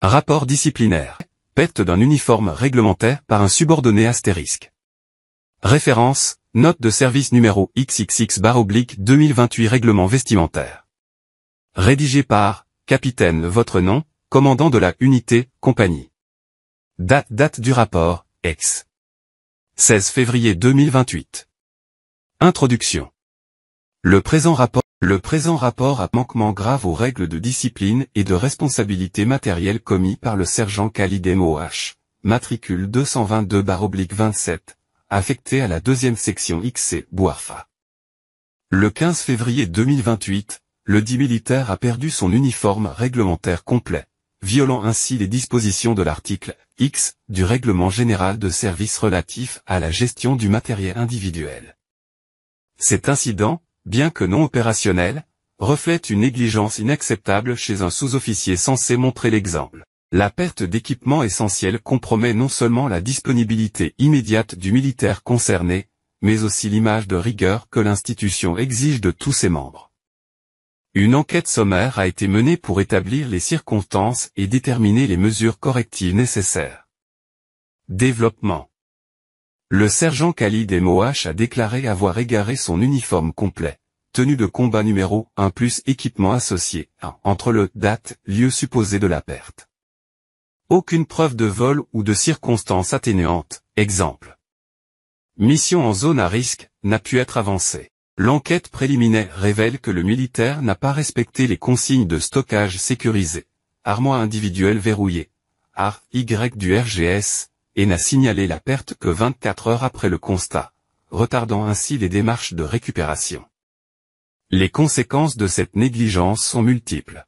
Rapport disciplinaire. Perte d'un uniforme réglementaire par un subordonné astérisque. Référence, note de service numéro XXX/2028 règlement vestimentaire. Rédigé par, capitaine votre nom, commandant de la unité, compagnie. Date du rapport, ex. 16 février 2028. Introduction. Le présent rapport a manquement grave aux règles de discipline et de responsabilité matérielle commis par le sergent Khalid MOH, matricule 222/27, affecté à la 2e section XC, Bouarfa. Le 15 février 2028, le dit militaire a perdu son uniforme réglementaire complet, violant ainsi les dispositions de l'article X du règlement général de service relatif à la gestion du matériel individuel. Cet incident, bien que non opérationnel, reflète une négligence inacceptable chez un sous-officier censé montrer l'exemple. La perte d'équipement essentiel compromet non seulement la disponibilité immédiate du militaire concerné, mais aussi l'image de rigueur que l'institution exige de tous ses membres. Une enquête sommaire a été menée pour établir les circonstances et déterminer les mesures correctives nécessaires. Développement. Le sergent Khalid MOH a déclaré avoir égaré son uniforme complet, tenue de combat numéro 1 plus équipement associé, entre le lieu supposé de la perte. Aucune preuve de vol ou de circonstances atténuantes, exemple. Mission en zone à risque, n'a pu être avancée. L'enquête préliminaire révèle que le militaire n'a pas respecté les consignes de stockage sécurisé, armoire individuelle verrouillée, ARY du RGS, et n'a signalé la perte que 24 heures après le constat, retardant ainsi les démarches de récupération. Les conséquences de cette négligence sont multiples.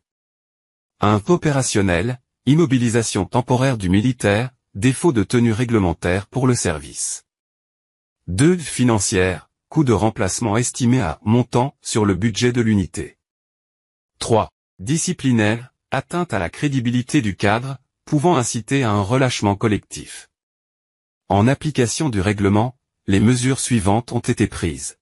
Un opérationnel, immobilisation temporaire du militaire, défaut de tenue réglementaire pour le service. 2. Financière, coût de remplacement estimé à montant sur le budget de l'unité. 3. Disciplinaire, atteinte à la crédibilité du cadre, pouvant inciter à un relâchement collectif. En application du règlement, les mesures suivantes ont été prises.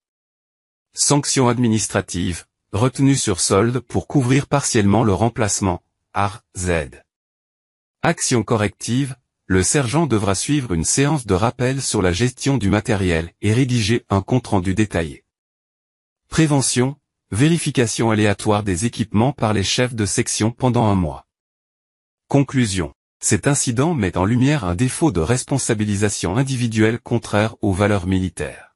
Sanctions administratives, retenues sur solde pour couvrir partiellement le remplacement, ARZ. Action corrective, le sergent devra suivre une séance de rappel sur la gestion du matériel et rédiger un compte-rendu détaillé. Prévention, vérification aléatoire des équipements par les chefs de section pendant 1 mois. Conclusion. Cet incident met en lumière un défaut de responsabilisation individuelle contraire aux valeurs militaires.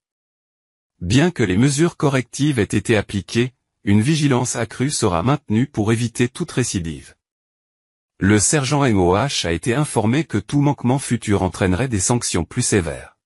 Bien que les mesures correctives aient été appliquées, une vigilance accrue sera maintenue pour éviter toute récidive. Le sergent MOH a été informé que tout manquement futur entraînerait des sanctions plus sévères.